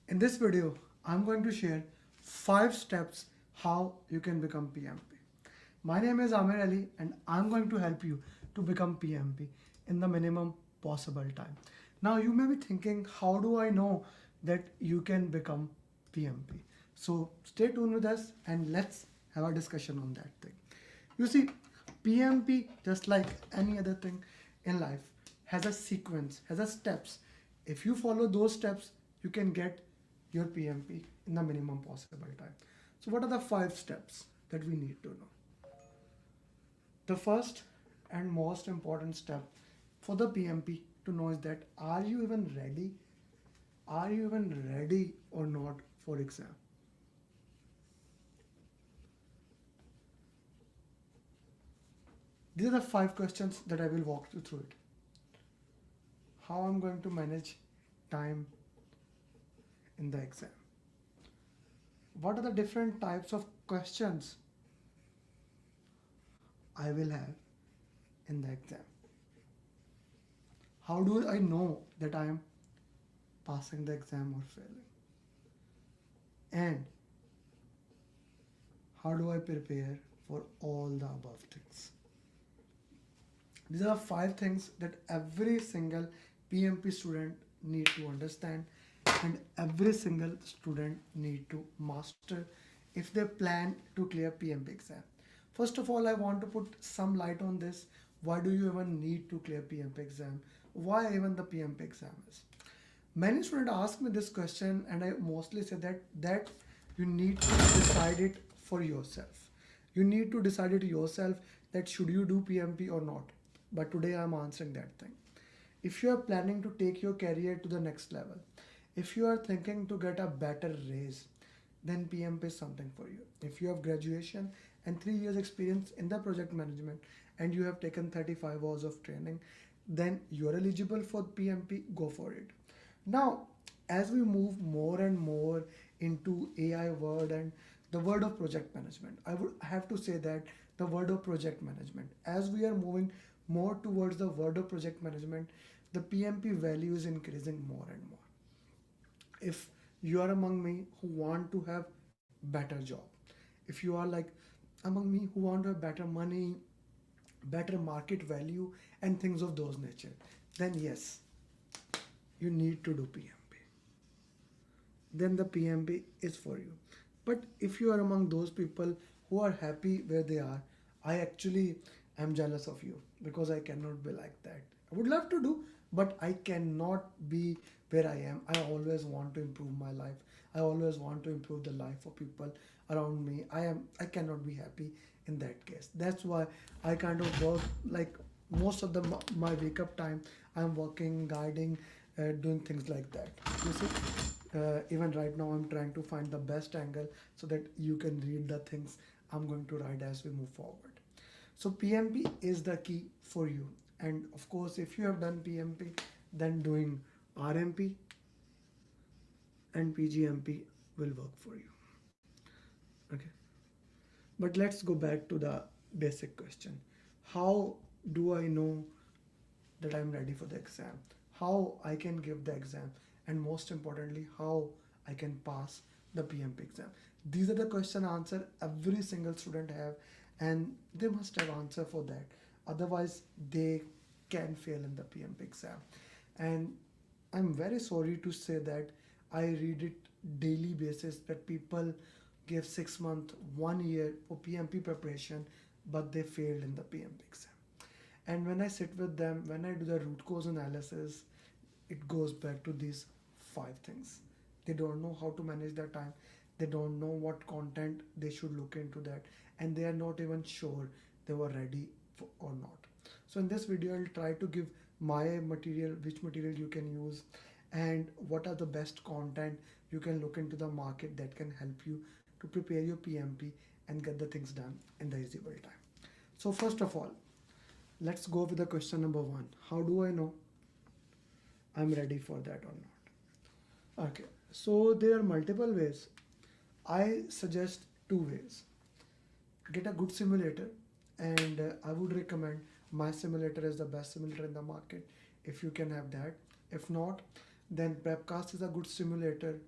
In this video, I'm going to share 5 steps how you can become PMP. My name is Amer and I'm going to help you to become PMP in the minimum possible time. Now you may be thinking, how do I know that you can become PMP? So stay tuned with us and let's have a discussion on that thing. You see, PMP, just like any other thing in life, has a sequence, has a steps. If you follow those steps, you can get your PMP in the minimum possible time. So what are the 5 steps that we need to know? The first and most important step for the PMP to know is that are you even ready? Are you even ready or not for exam? These are the 5 questions that I will walk you through it. How I'm going to manage time in the exam. What are the different types of questions I will have in the exam? How do I know that I am passing the exam or failing? And how do I prepare for all the above things? These are 5 things that every single PMP student need to understand and every single student need to master if they plan to clear PMP exam. First of all, I want to put some light on this. Why do you even need to clear PMP exam? Why even the PMP exam is? Many students ask me this question and I mostly say that you need to decide it for yourself. You need to decide it yourself that should you do PMP or not. But today I'm answering that thing. If you are planning to take your career to the next level, if you are thinking to get a better raise, then PMP is something for you. If you have graduation and 3 years experience in the project management and you have taken 35 hours of training, then you are eligible for PMP, go for it. Now, as we move more and more into AI world and the word of project management, I would have to say that the word of project management, as we are moving more towards the word of project management, the PMP value is increasing more and more. If you are among me who want to have better job, if you are like among me who want to have better money, better market value and things of those nature, then yes, you need to do PMP. Then the PMP is for you. But if you are among those people who are happy where they are, I actually am jealous of you because I cannot be like that. I would love to do, but I cannot be where I am. I always want to improve my life. I always want to improve the life of people around me. I cannot be happy in that case. That's why I kind of work like most of my wake up time. I'm working, guiding, doing things like that. You see, even right now I'm trying to find the best angle so that you can read the things I'm going to write as we move forward. So PMP is the key for you. And of course, if you have done PMP, then doing RMP and PGMP will work for you. Okay. But let's go back to the basic question. How do I know that I'm ready for the exam? How I can give the exam? And most importantly, how I can pass the PMP exam? These are the question answer every single student have and they must have answer for that. Otherwise, they can fail in the PMP exam. And I'm very sorry to say that I read it daily basis that people give 6 months, 1 year for PMP preparation, but they failed in the PMP exam. And when I sit with them, when I do the root cause analysis, it goes back to these 5 things. They don't know how to manage their time. They don't know what content they should look into that. And they are not even sure they were ready for, or not. So in this video, I'll try to give my material, which material you can use and what are the best content you can look into the market that can help you to prepare your PMP and get the things done in the easable time. So first of all, let's go with the question number 1. How do I know I'm ready for that or not? Okay, so there are multiple ways. I suggest 2 ways. Get a good simulator and I would recommend my simulator is the best simulator in the market if you can have that. If not, then Prepcast is a good simulator.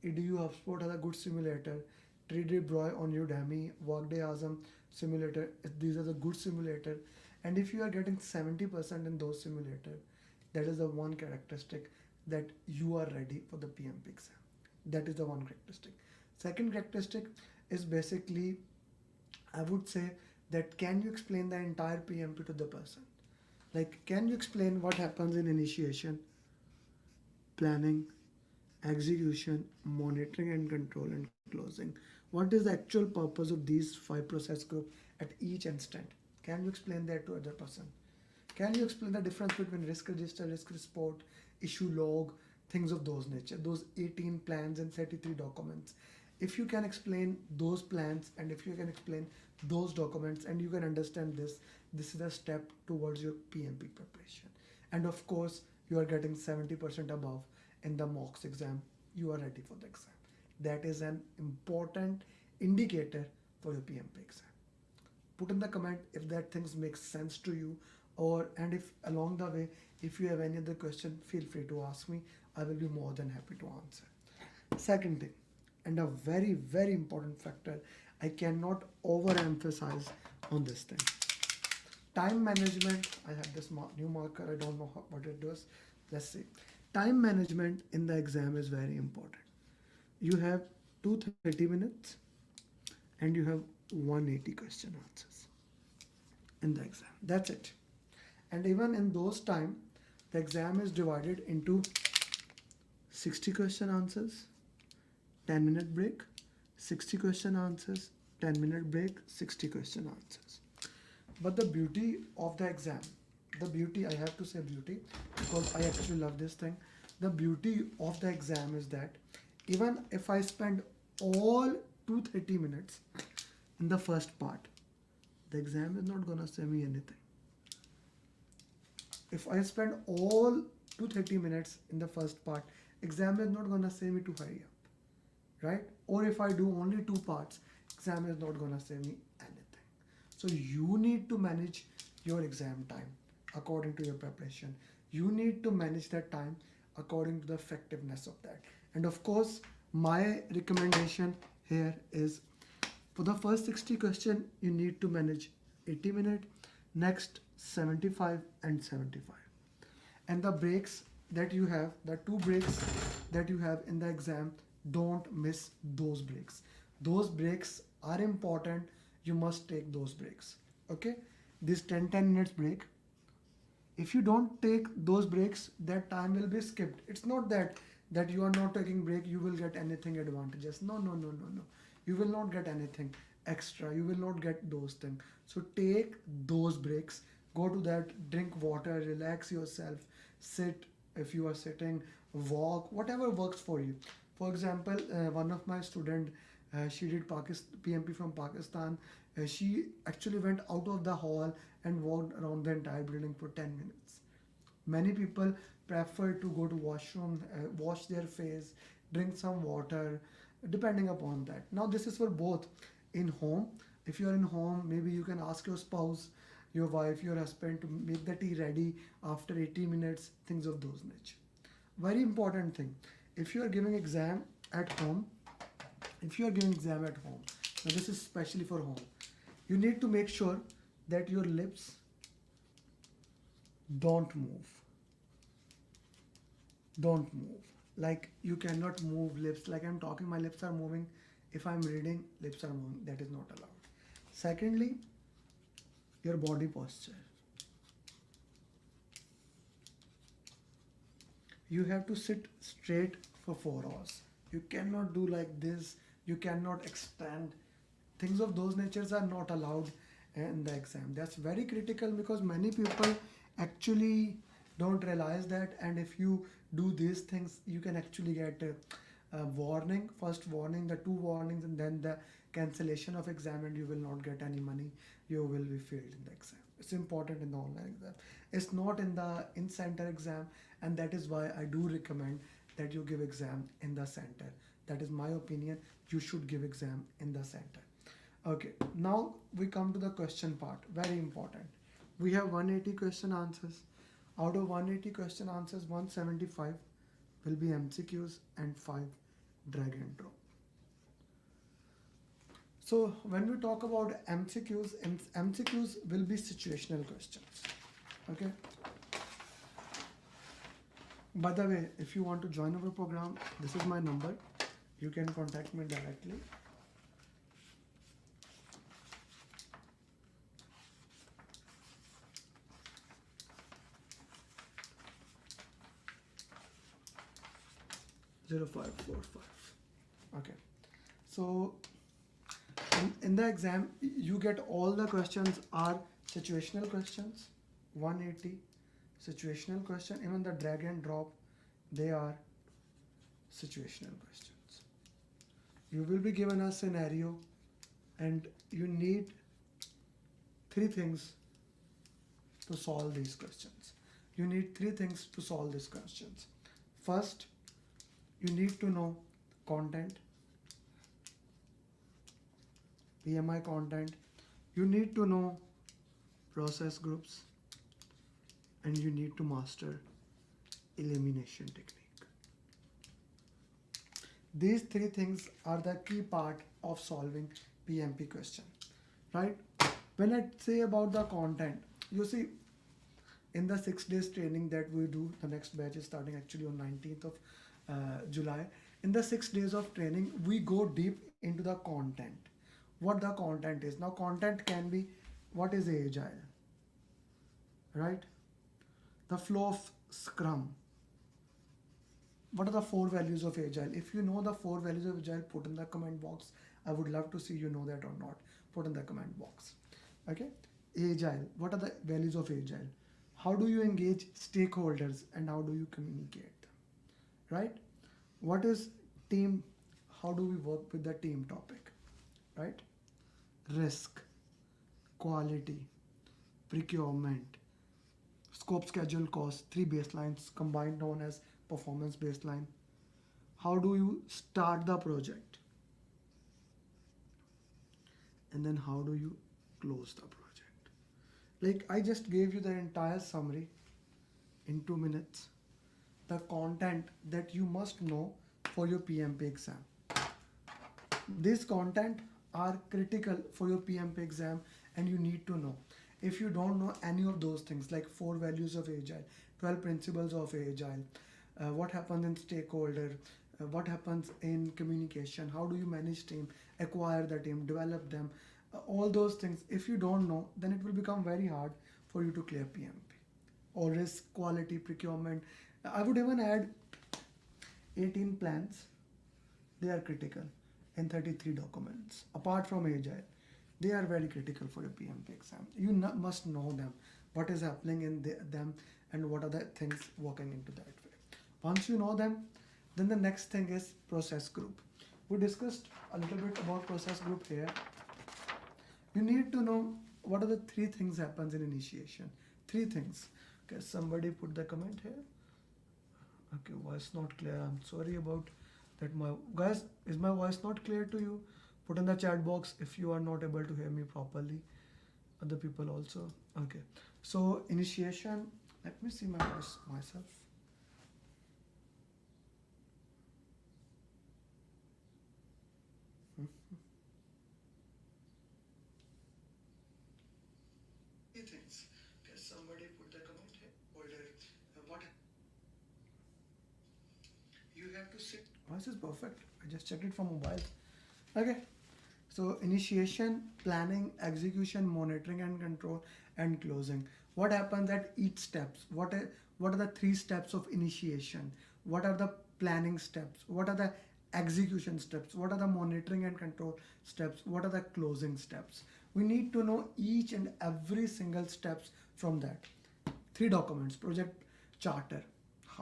edu hubspot has a good simulator, 3D broy on udemy, workday has a simulator. These are the good simulator, and if you are getting 70% in those simulator, that is the one characteristic that you are ready for the PMP exam. That is the one characteristic. Second characteristic is basically, I would say, that can you explain the entire PMP to the person? Like, can you explain what happens in initiation, planning, execution, monitoring and control, and closing? What is the actual purpose of these five process group at each instant? Can you explain that to other person? Can you explain the difference between risk register, risk report, issue log, things of those nature, those 18 plans and 33 documents? If you can explain those plans and if you can explain those documents and you can understand this is a step towards your PMP preparation. And of course, you are getting 70% above in the mocks exam. You are ready for the exam. That is an important indicator for your PMP exam. Put in the comment if that things makes sense to you, or and if along the way if you have any other question, feel free to ask me. I will be more than happy to answer. Second thing, and a very very important factor, I cannot overemphasize on this thing, time management. I have this new marker, I don't know what it does. Let's see. Time management in the exam is very important. You have 230 minutes and you have 180 question answers in the exam. That's it. And even in those time, the exam is divided into 60 question answers, 10-minute break, 60 question answers, 10-minute break, 60 question answers. But the beauty of the exam, the beauty, I have to say beauty because I actually love this thing. The beauty of the exam is that even if I spend all 230 minutes in the first part, the exam is not gonna say me anything. If I spend all 230 minutes in the first part, exam is not gonna say me to hurry up, right? Or if I do only two parts, exam is not gonna say me anything. So you need to manage your exam time according to your preparation. You need to manage that time according to the effectiveness of that. And of course, my recommendation here is for the first 60 question, you need to manage 80 minutes, next 75 and 75. And the breaks that you have, the two breaks that you have in the exam, don't miss those breaks. Those breaks are important. You must take those breaks. Okay? This 10 minutes break, if you don't take those breaks, that time will be skipped. It's not that you are not taking break, you will get anything advantages. No. You will not get anything extra. You will not get those things. So take those breaks. Go to that, drink water, relax yourself, sit if you are sitting, walk, whatever works for you. For example, one of my student, she did PMP from Pakistan. She actually went out of the hall and walked around the entire building for 10 minutes. Many people prefer to go to washroom, wash their face, drink some water, depending upon that. Now this is for both in home. If you are in home, maybe you can ask your spouse, your wife, your husband to make the tea ready after 80 minutes, things of those nature. Very important thing. If you are giving exam at home, now this is especially for home, you need to make sure that your lips don't move. Don't move. Like you cannot move lips. Like I'm talking, my lips are moving. If I'm reading, lips are moving. That is not allowed. Secondly, your body posture. You have to sit straight for 4 hours. You cannot do like this. You cannot extend. Things of those natures are not allowed in the exam. That's very critical because many people actually don't realize that, and if you do these things, you can actually get a warning, first warning, the two warnings, and then the cancellation of exam, and you will not get any money. You will be failed in the exam. It's important in the online exam. It's not in the in-center exam, and that is why I do recommend that you give exam in the center. That is my opinion. You should give exam in the center. Okay, now we come to the question part. Very important. We have 180 question answers. Out of 180 question answers, 175 will be MCQs and 5 drag and drop. So when we talk about MCQs, MCQs will be situational questions. Okay. By the way, if you want to join our program, this is my number. You can contact me directly. Zero 0545. Okay. So in the exam, you get all the questions are situational questions, 180 situational question. Even the drag and drop, they are situational questions. You will be given a scenario and you need three things to solve these questions. You need three things to solve these questions. First, you need to know content, PMI content. You need to know process groups, and you need to master elimination technique. These three things are the key part of solving PMP question, right? When I say about the content, you see, in the 6 days training that we do, the next batch is starting actually on 19th of July. In the 6 days of training, we go deep into the content. What the content is. Now, content can be what is agile, right? The flow of Scrum. What are the 4 values of agile? If you know the 4 values of agile, put in the comment box. I would love to see you know that or not. Put in the comment box. Okay. Agile. What are the values of agile? How do you engage stakeholders and how do you communicate them? Right? What is team? How do we work with the team topic? Right? Risk, quality, procurement, scope, schedule, cost, 3 baselines combined known as performance baseline. How do you start the project? And then how do you close the project? Like I just gave you the entire summary in 2 minutes. The content that you must know for your PMP exam. This content are critical for your PMP exam and you need to know. If you don't know any of those things like 4 values of agile, 12 principles of agile, what happens in stakeholder, what happens in communication, how do you manage team, acquire the team, develop them, all those things, if you don't know, then it will become very hard for you to clear PMP. Or risk, quality, procurement. I would even add 18 plans. They are critical in 33 documents. Apart from agile, they are very critical for your PMP exam. You must know them, what is happening in them and what are the things working into that way. Once you know them, then the next thing is process group. We discussed a little bit about process group here. You need to know what are the 3 things happens in initiation. 3 things. Okay, somebody put the comment here. Okay, voice not clear. I'm sorry about that. Guys, is my voice not clear to you? Put in the chat box if you are not able to hear me properly. Other people also. Okay. So initiation. Let me see my voice myself. Things. Okay, somebody put the comment here. What you have to sit. Voice is perfect. I just checked it from mobile. Okay. So initiation, planning, execution, monitoring and control, and closing. What happens at each steps? What are the 3 steps of initiation? What are the planning steps? What are the execution steps? What are the monitoring and control steps? What are the closing steps? We need to know each and every single steps from that. 3 documents, project charter,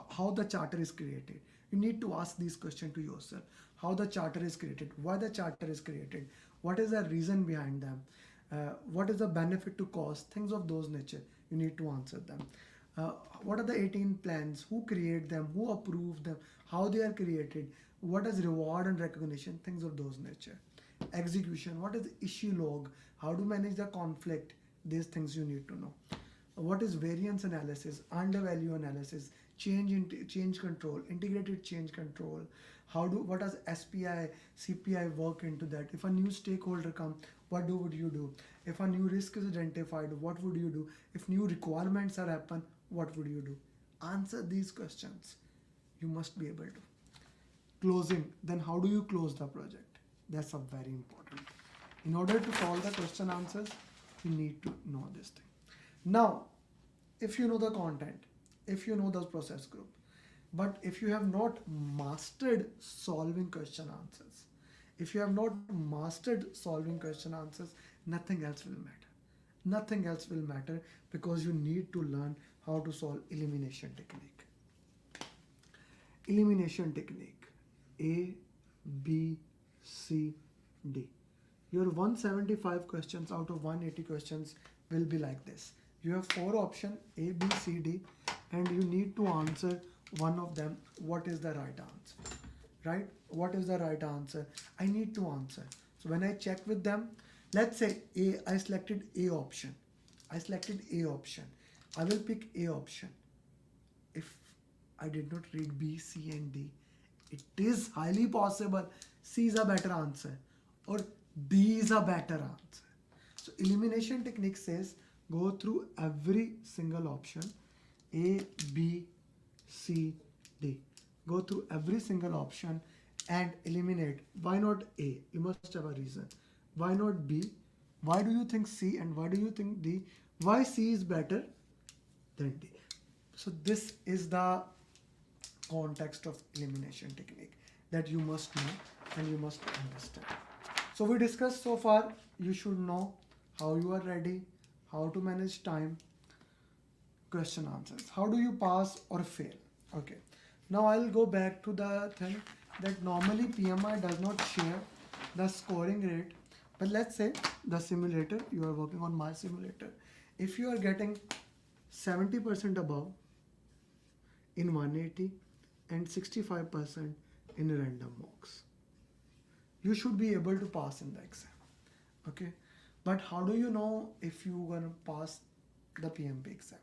how the charter is created. You need to ask these questions to yourself. How the charter is created, why the charter is created, what is the reason behind them, what is the benefit to cost, things of those nature. You need to answer them. What are the 18 plans, who create them, who approve them, how they are created, what is reward and recognition, things of those nature. Execution, what is issue log, how to manage the conflict, these things you need to know. What is variance analysis, undervalue analysis, change control, integrated change control. What does SPI, CPI work into that? If a new stakeholder come, what would you do? If a new risk is identified, what would you do? If new requirements are happen, what would you do? Answer these questions. You must be able to. Closing, then how do you close the project? That's a very important. In order to solve the question answers, you need to know this thing. Now, if you know the content, if you know the process group, but if you have not mastered solving question answers, if you have not mastered solving question answers, nothing else will matter. Nothing else will matter because you need to learn how to solve elimination technique. Elimination technique. A, B, C, D. Your 175 questions out of 180 questions will be like this. You have 4 options, A, B, C, D, and you need to answer one of them. What is the right answer? Right? What is the right answer? I need to answer. So when I check with them, let's say A, I selected A option. I selected A option. I will pick A option. If I did not read B, C, and D, it is highly possible C is a better answer or D is a better answer. So elimination technique says go through every single option, A, B, C, D. Go through every single option and eliminate. Why not A? You must have a reason. Why not B? Why do you think C and why do you think D? Why C is better than D? So this is the context of elimination technique that you must know and you must understand. So we discussed so far, you should know how you are ready, how to manage time, question answers. How do you pass or fail? Okay. Now I'll go back to the thing that normally PMI does not share the scoring rate. But let's say the simulator, you are working on my simulator. If you are getting 70% above in 180 and 65% in random mocks, you should be able to pass in the exam. Okay. But how do you know if you're gonna pass the PMP exam?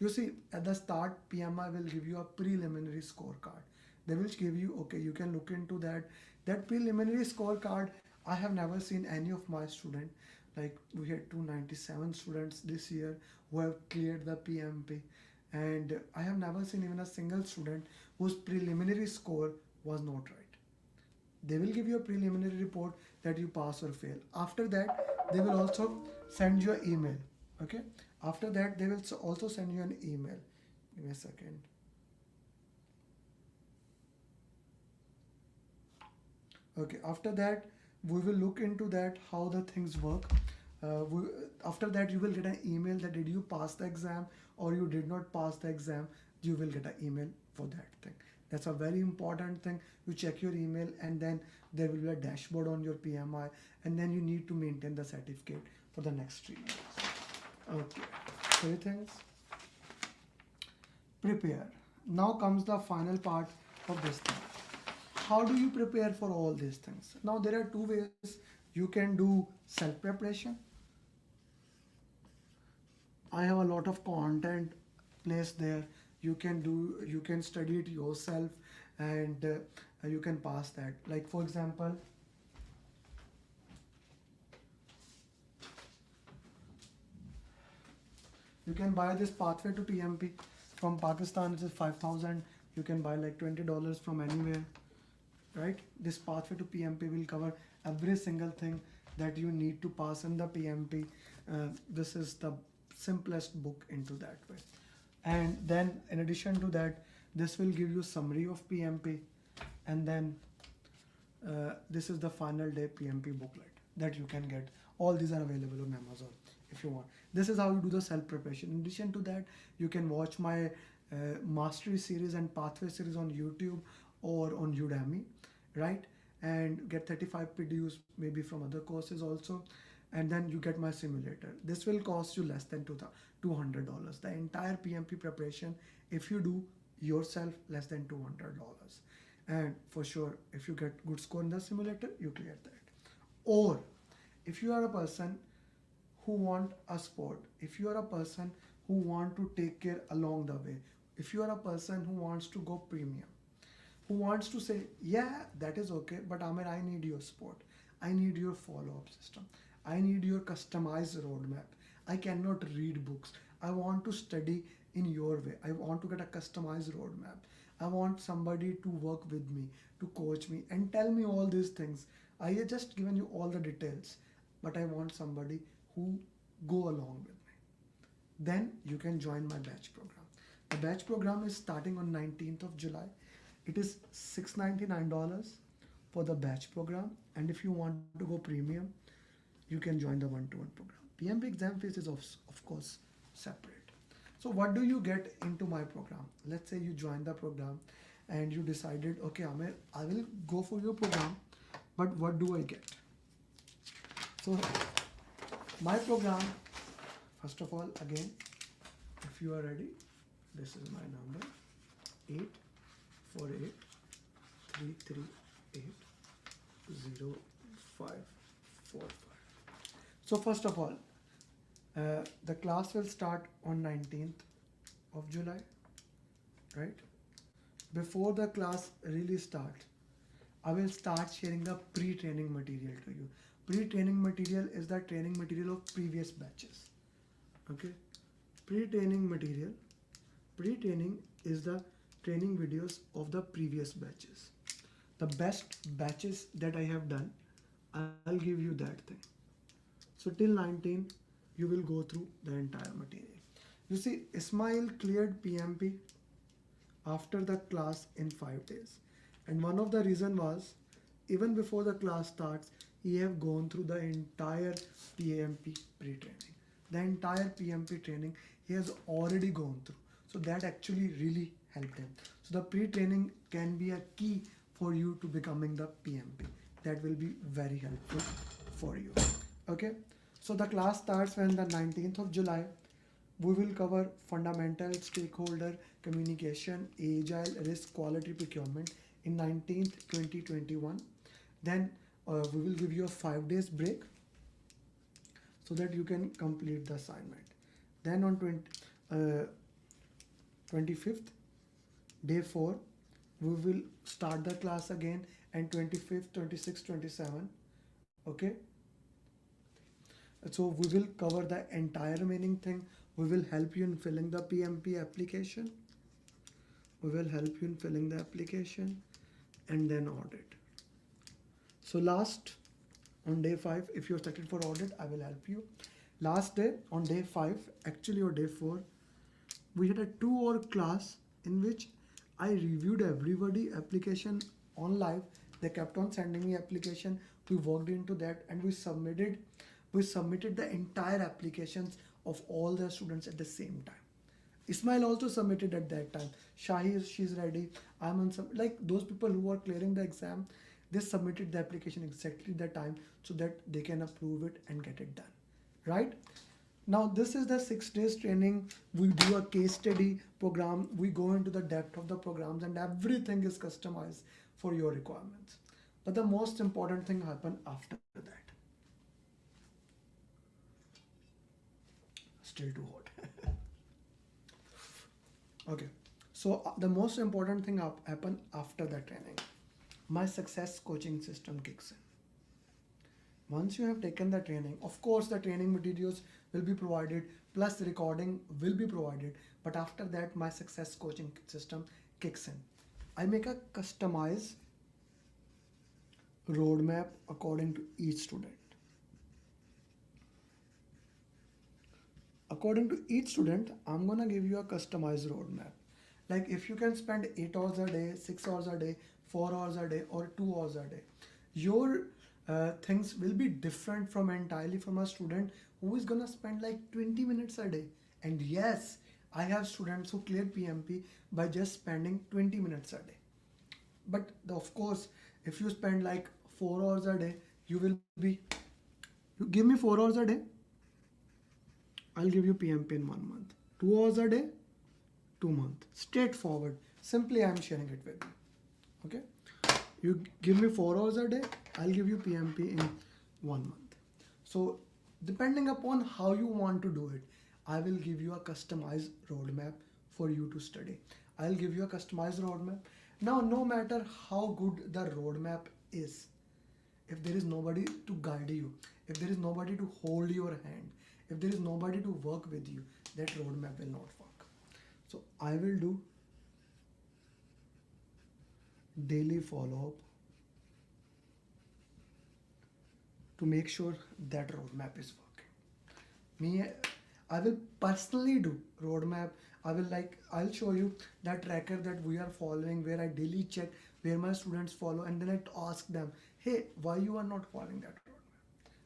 You see, at the start, PMI will give you a preliminary scorecard. They will give you, okay, you can look into that. That preliminary scorecard, I have never seen any of my students. Like we had 297 students this year who have cleared the PMP. And I have never seen even a single student whose preliminary score was not right. They will give you a preliminary report that you pass or fail. After that, they will also send you an email. Okay. After that, they will also send you an email. Give me a second. Okay. After that, we will look into that how the things work. After that, you will get an email that did you pass the exam or you did not pass the exam. You will get an email for that thing. That's a very important thing. You check your email and then there will be a dashboard on your PMI and then you need to maintain the certificate for the next 3 years. Okay, 3 things. Prepare. Now comes the final part of this thing. How do you prepare for all these things? Now there are 2 ways. You can do self-preparation. I have a lot of content placed there. You can study it yourself and you can pass that. Like for example, you can buy this pathway to PMP from Pakistan. It is 5,000. You can buy like $20 from anywhere, right? This pathway to PMP will cover every single thing that you need to pass in the PMP. This is the simplest book into that way. And then in addition to that, this will give you summary of PMP. And then this is the final day PMP booklet that you can get. All these are available on Amazon if you want. This is how you do the self-preparation. In addition to that, you can watch my mastery series and pathway series on YouTube or on Udemy, right? And get 35 PDUs maybe from other courses also. And then you get my simulator. This will cost you less than $200. The entire PMP preparation, if you do yourself, less than $200. And for sure, if you get good score in the simulator, you clear that. Or if you are a person who want a sport, if you are a person who want to take care along the way, if you are a person who wants to go premium, who wants to say, yeah, that is okay, but Amer, I need your support. I need your follow-up system. I need your customized roadmap. I cannot read books. I want to study in your way. I want to get a customized roadmap. I want somebody to work with me, to coach me, and tell me all these things. I have just given you all the details, but I want somebody who go along with me. Then you can join my batch program. The batch program is starting on 19th of July. It is $699 for the batch program, and if you want to go premium, you can join the one-to-one program. PMP exam fees is of course separate. So what do you get into my program? Let's say you join the program and you decided, okay, Amer, I will go for your program, but what do I get? So my program, first of all, again, if you are ready, this is my number, 848-338-0545. So first of all, the class will start on 19th of July, right? Before the class really starts, I will start sharing the pre-training material to you. Pre-training material is the training material of previous batches. Okay? Pre-training material. Pre-training is the training videos of the previous batches. The best batches that I have done, I'll give you that thing. So till 19, you will go through the entire material. You see, Ismail cleared PMP after the class in 5 days. And one of the reason was, even before the class starts, he have gone through the entire PMP pre-training. The entire PMP training he has already gone through. So that actually really helped him. So the pre-training can be a key for you to becoming the PMP. That will be very helpful for you. Okay. So the class starts when the 19th of July. We will cover fundamental stakeholder communication, agile, risk, quality procurement in 19th 2021. Then we will give you a 5 days break so that you can complete the assignment. Then on 25th, day 4, we will start the class again, and 25th, 26th, 27. Okay. So we will cover the entire remaining thing. We will help you in filling the PMP application. We will help you in filling the application and then audit. So last, on day 5, if you're selected for audit, I will help you. Last day, on day 5, actually or day 4, we had a 2-hour class in which I reviewed everybody application on live. They kept on sending me application. We worked into that and we submitted the entire applications of all the students at the same time. Ismail also submitted at that time. Shahi, she's ready. I'm on some, like those people who are clearing the exam, they submitted the application exactly the time so that they can approve it and get it done. Right? Now this is the 6 days training. We do a case study program. We go into the depth of the programs and everything is customized for your requirements. But the most important thing happened after that. Still too hot. Okay, so the most important thing happened after the training. My success coaching system kicks in. Once you have taken the training, of course the training materials will be provided, plus the recording will be provided, but after that my success coaching system kicks in. I make a customized roadmap according to each student. According to each student, I'm gonna give you a customized roadmap. Like if you can spend 8 hours a day, 6 hours a day, 4 hours a day, or 2 hours a day, your things will be different from entirely from a student who is gonna spend like 20 minutes a day. And yes, I have students who cleared PMP by just spending 20 minutes a day. But of course, if you spend like 4 hours a day, you give me 4 hours a day, I'll give you PMP in 1 month. 2 hours a day, 2 months. Straightforward. Simply I'm sharing it with you. Okay? You give me 4 hours a day, I'll give you PMP in 1 month. So depending upon how you want to do it, I will give you a customized roadmap for you to study. I'll give you a customized roadmap. Now, no matter how good the roadmap is, if there is nobody to guide you, if there is nobody to hold your hand, if there is nobody to work with you, that roadmap will not work. So I will do daily follow-up to make sure that roadmap is working. I will personally do roadmap. I'll show you that tracker that we are following, where I daily check where my students follow, and then I ask them, hey, why you are not following that roadmap?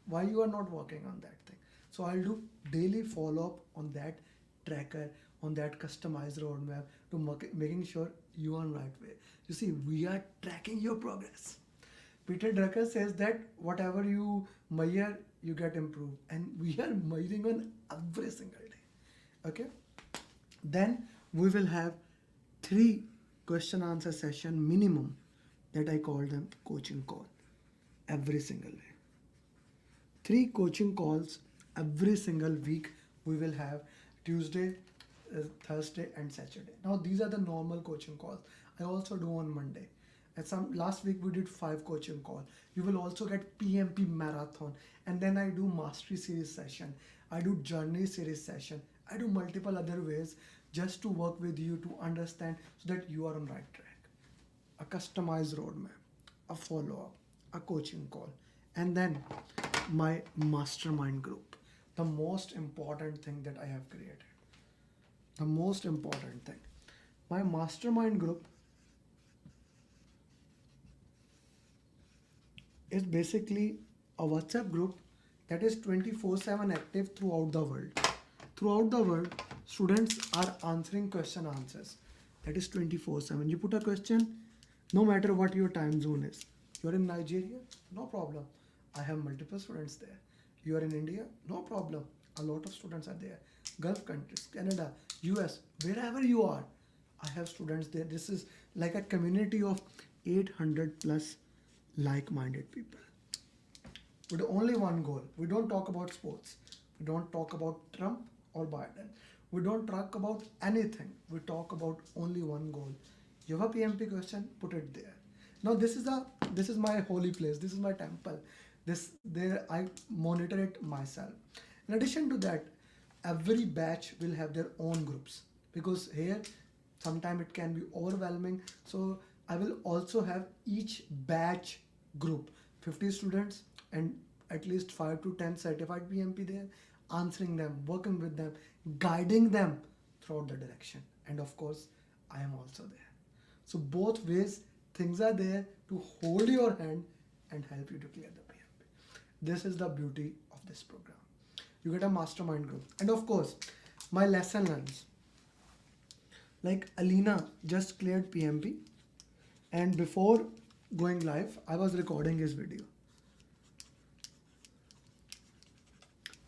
Why you are not working on that thing? So I'll do daily follow-up on that tracker, on that customized roadmap, to making sure you are on right way. You see, we are tracking your progress. Peter Drucker says that whatever you measure, you get improved, and we are measuring on every single day. Okay. Then we will have 3 question answer session minimum, that I call them coaching call, every single day. 3 coaching calls every single week we will have: Tuesday, Thursday and Saturday. Now these are the normal coaching calls. I also do on Monday. Last week we did 5 coaching call. You will also get PMP marathon, and then I do mastery series session. I do journey series session. I do multiple other ways just to work with you to understand, so that you are on right track. A customized roadmap, a follow-up, a coaching call, and then my mastermind group. The most important thing that I have created. The most important thing. My mastermind group is basically a WhatsApp group that is 24/7 active throughout the world. Throughout the world, students are answering question answers. That is 24/7. You put a question, no matter what your time zone is. You are in Nigeria, no problem. I have multiple students there. You are in India, no problem. A lot of students are there. Gulf countries, Canada, US, wherever you are, I have students there. This is like a community of 800 plus like-minded people with only one goal. We don't talk about sports. We don't talk about Trump or Biden. We don't talk about anything. We talk about only one goal. You have a PMP question, put it there. Now this is my holy place. This is my temple. I monitor it myself. In addition to that, every batch will have their own groups, because here sometimes it can be overwhelming. So I will also have each batch group, 50 students and at least 5 to 10 certified PMP there, answering them, working with them, guiding them throughout the direction. And of course, I am also there. So both ways, things are there to hold your hand and help you to clear the PMP. This is the beauty of this program. You get a mastermind group. And of course, my lesson learns. Like Alina just cleared PMP, and before going live, I was recording his video.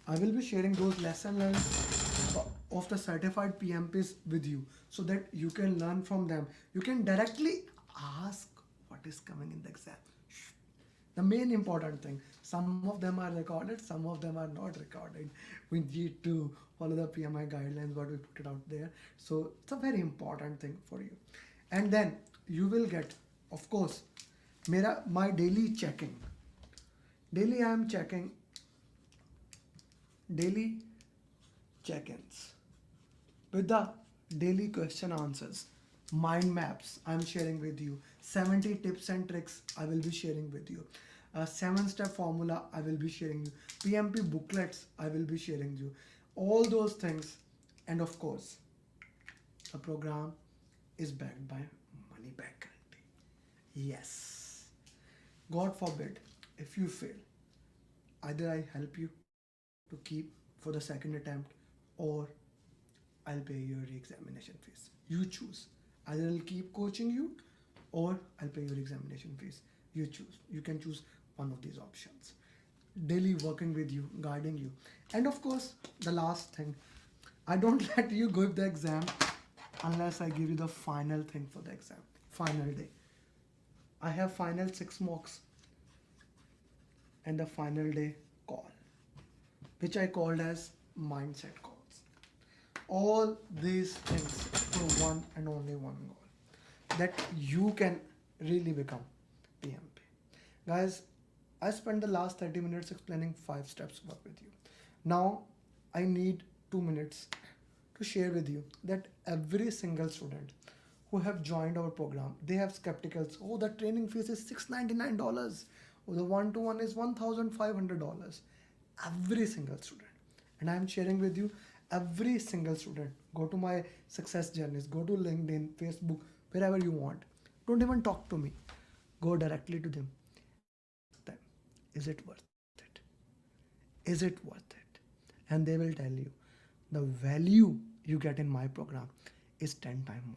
I will be sharing those lesson learns of the certified PMPs with you, so that you can learn from them. You can directly ask what is coming in the exam. The main important thing, some of them are recorded, some of them are not recorded. We need to follow the PMI guidelines, what we put it out there. So it's a very important thing for you. And then you will get, of course, my daily checking. Daily I am checking daily check-ins with the daily question answers. Mind maps I'm sharing with you. 70 tips and tricks I will be sharing with you. 7-step formula I will be sharing you. PMP booklets I will be sharing you. All those things. And of course, the program is backed by money back guarantee. Yes. God forbid, if you fail, either I help you to keep for the second attempt, or I'll pay your examination fees. You choose. Either I'll keep coaching you, or I'll pay your examination fees. You choose. You can choose one of these options. Daily working with you, guiding you. And of course, the last thing, I don't let you give the exam unless I give you the final thing for the exam. Final day. I have final 6 mocks and the final day call, which I called as mindset calls. All these things for one and only one goal, that you can really become PMP. Guys, I spent the last 30 minutes explaining 5 steps work with you. Now I need 2 minutes to share with you that every single student who have joined our program, they have skepticals. Oh, the training fees is $699. Oh, the one-to-one is $1,500. Every single student. And I'm sharing with you every single student. Go to my success journeys, go to LinkedIn, Facebook, wherever you want. Don't even talk to me. Go directly to them. Is it worth it? Is it worth it? And they will tell you the value you get in my program is 10 times more.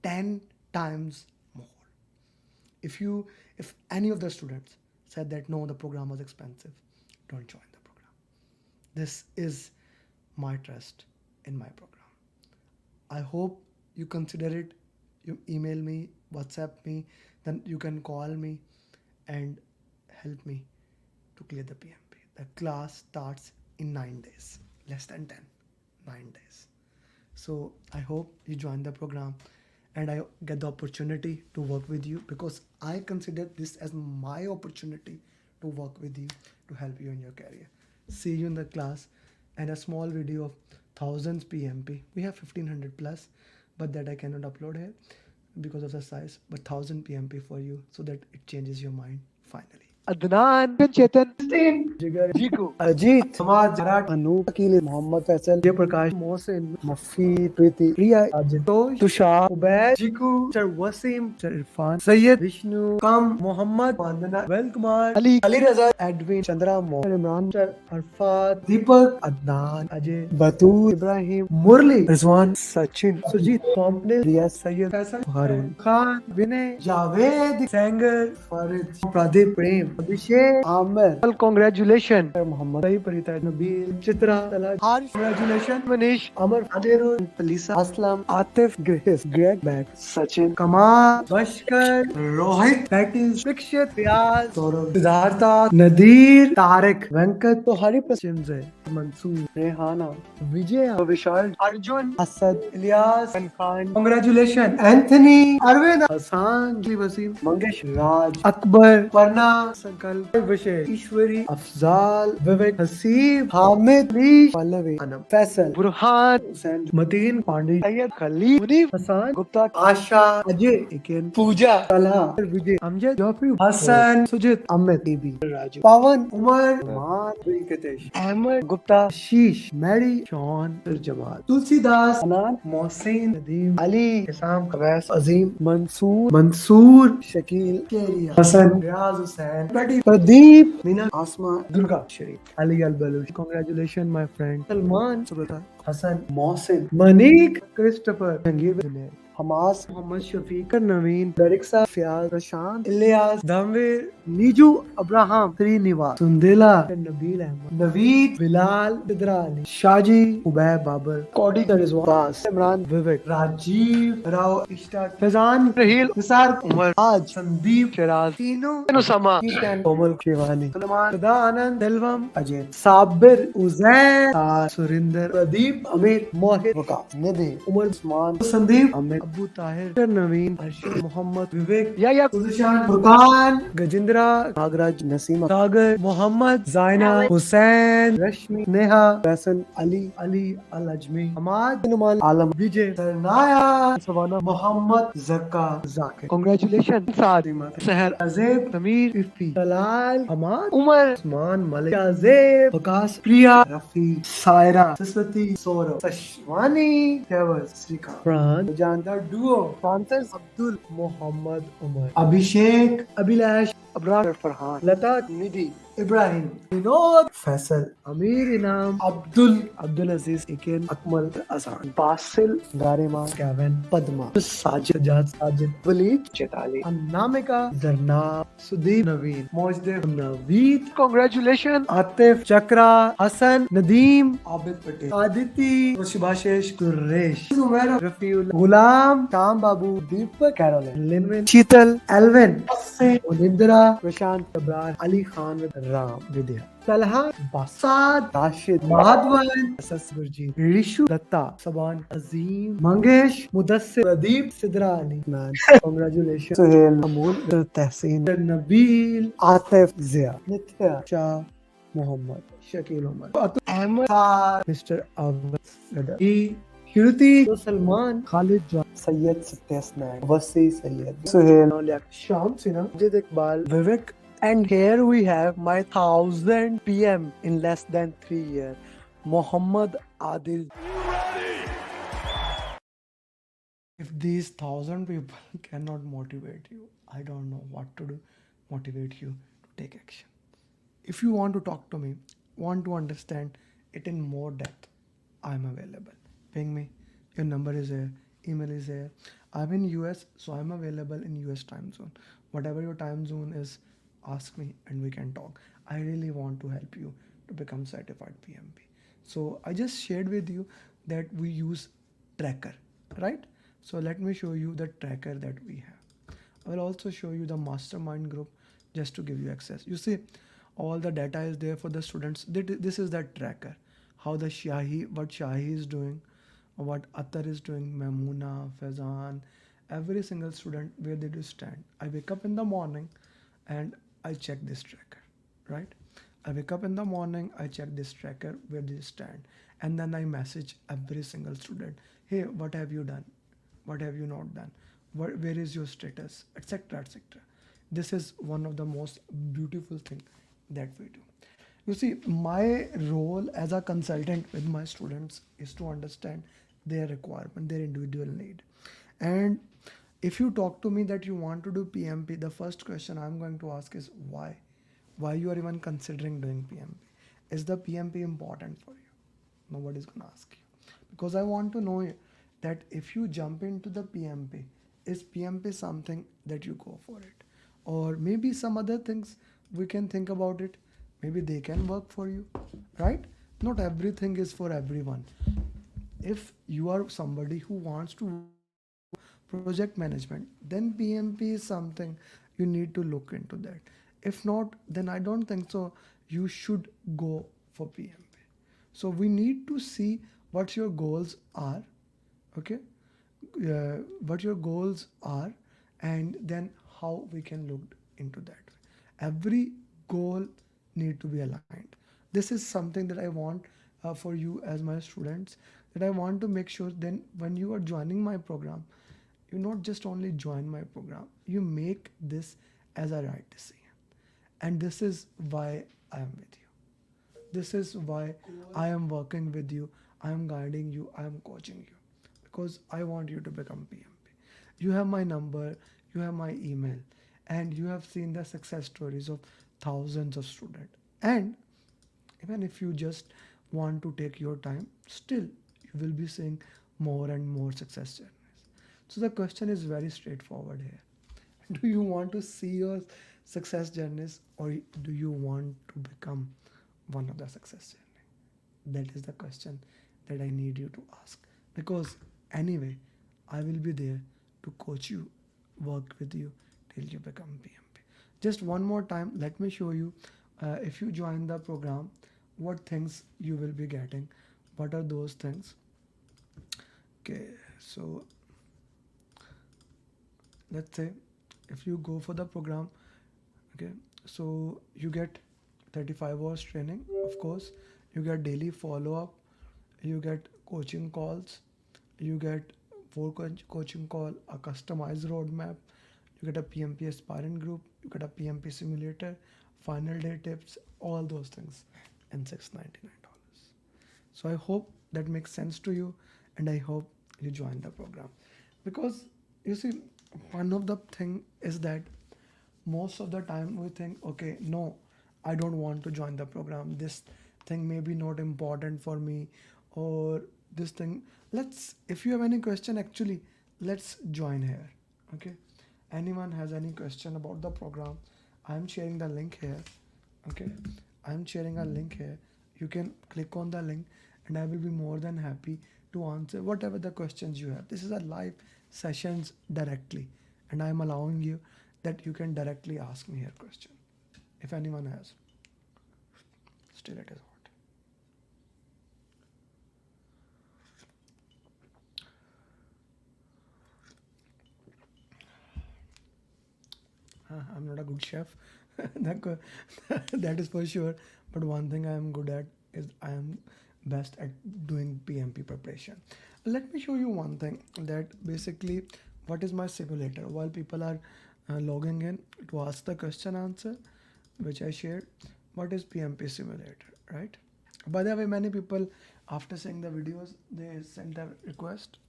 10 times more. If any of the students said that no, the program was expensive, don't join the program. This is my trust in my program. I hope you consider it. You email me, WhatsApp me, then you can call me and help me to clear the PMP. The class starts in 9 days, less than 10, 9 days. So I hope you join the program and I get the opportunity to work with you, because I consider this as my opportunity to work with you, to help you in your career. See you in the class, and a small video of thousands PMP. We have 1500 plus, but that I cannot upload here because of the size, but 1000 PMP for you so that it changes your mind finally. Adnan, Chetan, Jigar, Jiku, Ajit, Samad, Jarat, Anu, Akil, Mohammed Faisal, Prakash, Mohsin, Mafi, Preeti, Priya, Ajit, Tushar, Ubaid, Jiku, Sir Wasim, Sir Irfan, Sayyid, Vishnu, Kam, Mohammed, Vandana, Vel Kumar, Ali Raza, Edwin, Chandra, Mohammed, Imran, Sir Arfat, Deepak, Adnan, Ajay, Batul, Ibrahim, Murli, Rizwan, Sachin, Sujit, Kompnil, Riyaz, Sayyid, Faisal, Harun, Khan, Vinay, Javed, Sanger, Farid, Pradeep, Prem, Abhishek, Amer. Well, congratulations, Muhammad. Parita, Nabil, Chitra, Talaj, Harsh. Congratulations, Manish, Amar, Adirul, Palisa, Aslam, Atif, Grace, Greg, Beck, Sachin, Kamal, Bashkar, Rohit, Patis, Vikshit, Riyaz, Saurav, Siddhartha, Nadir, Tarek, Venkat, Tohari, Chimze, Mansoor, Rehana, Vijay, Vishal, Arjun, Asad, Ilyas, and Khan. Congratulations, Anthony, Arvind, Hassan, Wasim, Mangesh, Raj, Akbar, Parna, Sankalp, Vishay, Ishwari, Afzal, Vivek, Haseeb, Hamid, Leesh, Pallavi, Anam, Faisal, Burhan, Hussain, Mateen, Pandey, Sayyid, Khalid, Munif, Hassan, Gupta, Asha, Ajay, Iken, Pooja, Talha, Vijay, Amjad, Joffrey, Hassan, Sujit, Amit, Devi, Raju, Pawan, Umar, Rahman, Vinkatesh, Ahmed, Gupta, Sheesh, Mary, Sean, Jamal, Tulsidas, Anan, Mohsin, Nadeem, Ali, Isam, Kawais, Azim, Mansoor, Shakil, Keria, Hassan, Riaz Hussain, Betty, Pradeep, Meena, Asma, Durga, Sharif, Ali Al-Baluch. Congratulations, my friend. Salman, Subata, Hassan, Mohsin, Manik, Christopher, Jangir, Hamas, Muhammad Shafiq, Naveen, Dariksa, Fiaz, Prashant, Ilyas, Dhamvir, Niju, Abraham, Srinivas, Sundela, Nabil Ahmed, Naveed, Bilal, Sidra Ali, Shaji, Ubaid Babar, Cody Rizwan, Bas, Imran, Vivek, Rajiv, Rao, Ishtaq, Fazan, Rahil, Nisar, Umar, Aj, Sandeep, Shiraz, Tino, Nusama, Keaton, Komal, Shivani, Sulaiman, Sada Anand, Delvam, Ajay, Sabir, Uzair, Surinder, Pradeep, Amit, Mohit, Wakas, Nidhi, Umar, Usman, Sandeep, Amit, Abu Tahir, Naveen, Arshad, Muhammad, Vivek, Yaya, Kuzishan, Furqan, Gajindra, Nagraj, Naseema, Sagar, Muhammad, Zaina, Hussain, Rashmi, Neha, Faisal, Ali, Al-Ajmi, Ahmad, Numan, Alam, Vijay, Sarnaya, Savannah, Muhammad, Zakka, Zakir. Congratulations, Sadima, Seher, Azeb, Samir, Ifi, Talal, Ahmad, Umar, Usman, Malik, Azeb, Wakas, Priya, Rafi, Saira, Saswati, Saurav, Sashwani, Tewaz, Srika, Fran, Janda, Duo, Francis, Abdul, Muhammad, Umar, Abhishek, Abhilash, Abrar, Farhan, Lata, Nidhi, Ibrahim, Vinod, Faisal, Amir Inam, Abdul Aziz, Iken, Akmal, Azan, Basil, Garima, Kevin, Padma, Sajid, Sajid, Walid, Chetali, Annamika, Zarna, Sudeep, Naveen, Mojdev, Naveed. Congratulations, Atif, Chakra, Hassan, Nadeem, Abid Patel, Aditi, Shibashesh, Suresh, Sumera, Rafiul, Gulam, Tam Babu, Deepak, Caroline, Linwin, Sheetal, Alvin, Unindra, Prashant, Abrar, Ali Khan with Ram, Vidya, Talha, Basad, Rashid, Madhavan, SS Gurjeet, Rishu, Datta, Saban, Azim, Mangesh, Mudassir, Pradeep, Sidra Ali. Man, congratulations. Suhail, Amul, Tehseen, Nabil, Atif, Zia, Nithya, Shah, Muhammad, Shakil Umar, Amer, Mr. Awad, E. Shruti, Salman, Khalid John, Syed Satyasnaik, Wasi Syed, Suhail, Sham Sinha, Jid Iqbal, Vivek, and here we have my 1000 PM in less than 3 years, Muhammad Adil. If these 1000 people cannot motivate you, I don't know what to do, motivate you to take action. If you want to talk to me, want to understand it in more depth, I'm available. Ping me. Your number is here. Email is here. I'm in US, so I'm available in US time zone. Whatever your time zone is, ask me and we can talk. I really want to help you to become certified PMP. So I just shared with you that we use tracker, right? So let me show you the tracker that we have. I will also show you the mastermind group just to give you access. You see, all the data is there for the students. This is the tracker. How the what Shahi is doing, what Atar is doing, Mamuna, Faizan, every single student where they do stand. I wake up in the morning and I check this tracker, right? I wake up in the morning, I check this tracker where they stand, and then I message every single student, hey, what have you done? What have you not done? Where is your status, etc., etc. This is one of the most beautiful thing that we do. You see, my role as a consultant with my students is to understand their requirement, their individual need. And if you talk to me that you want to do PMP, the first question I'm going to ask is why? Why you are even considering doing PMP? Is the PMP important for you? Nobody's going to ask you. Because I want to know that if you jump into the PMP, is PMP something that you go for it? Or maybe some other things we can think about it. Maybe they can work for you, right? Not everything is for everyone. If you are somebody who wants to project management, then PMP is something you need to look into that. If not, then I don't think so you should go for PMP. So we need to see what your goals are, okay? What your goals are, and then how we can look into that. Every goal need to be aligned. This is something that I want for you as my students, that I want to make sure then when you are joining my program, you not just only join my program, you make this as a right decision. And this is why I am with you. This is why I am working with you. I am guiding you. I am coaching you. Because I want you to become PMP. You have my number, you have my email, and you have seen the success stories of thousands of students. And even if you just want to take your time, still you will be seeing more and more success journeys. So the question is very straightforward here. Do you want to see your success journeys, or do you want to become one of the success journey? That is the question that I need you to ask. Because anyway, I will be there to coach you, work with you till you become PMP. Just one more time, let me show you if you join the program, what things you will be getting. What are those things? Okay, so let's say if you go for the program, okay, so you get 35 hours training, of course, you get daily follow-up, you get coaching calls, you get coaching call, a customized roadmap, you get a PMP Aspirant group, you get a PMP simulator, final day tips, all those things in $699. So I hope that makes sense to you, and I hope you join the program. Because you see, one of the thing is that most of the time we think, okay, no, I don't want to join the program. This thing may be not important for me, or this thing. If you have any question, actually, let's join here. Okay. Anyone has any question about the program? I'm sharing the link here. Okay. I'm sharing a link here. You can click on the link, and I will be more than happy to answer whatever the questions you have. This is a live sessions directly, and I'm allowing you that you can directly ask me here question if anyone has. Still it is hot. I'm not a good chef. That is for sure. But one thing I am good at is I am best at doing PMP preparation. Let me show you one thing that basically what is my simulator while people are logging in to ask the question answer which I shared. What is PMP simulator, right? By the way, many people after seeing the videos they send a request.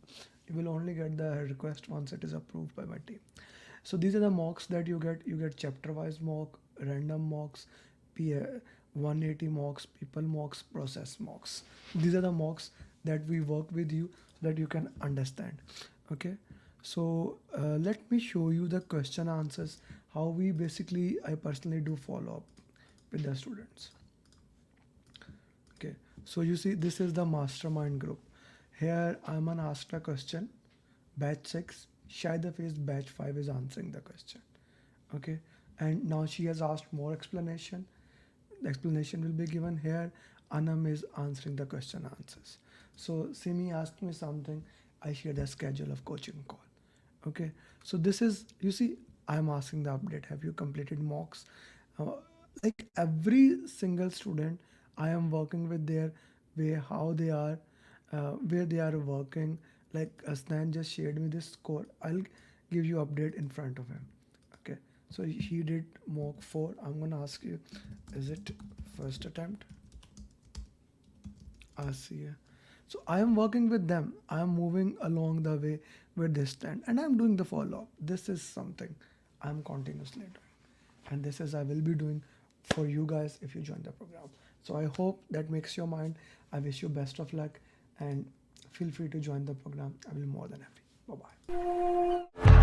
You will only get the request once it is approved by my team. So these are the mocks that you get. You get chapter wise mock, random mocks, 180 mocks, people mocks, process mocks. These are the mocks that we work with you so that you can understand. Okay. So let me show you the question answers, how we basically, I personally do follow up with the students. Okay. So you see, this is the mastermind group. Here I'm gonna ask a question. Batch 6, Shaida Face batch 5 is answering the question. Okay. And now she has asked more explanation. The explanation will be given here. Anam is answering the question answers. So Simi asked me something. I share the schedule of coaching call. Okay. So this is, you see, I'm asking the update. Have you completed mocks? Like every single student, I am working with their way, how they are, where they are working. Like Asnan just shared me this score. I'll give you update in front of him. Okay. So he did mock 4. I'm gonna ask you, is it first attempt? See. So I am working with them. I am moving along the way where they stand, and I'm doing the follow up. This is something I'm continuously doing, and this is I will be doing for you guys if you join the program. So I hope that makes your mind. I wish you best of luck, and feel free to join the program. I will be more than happy. Bye bye.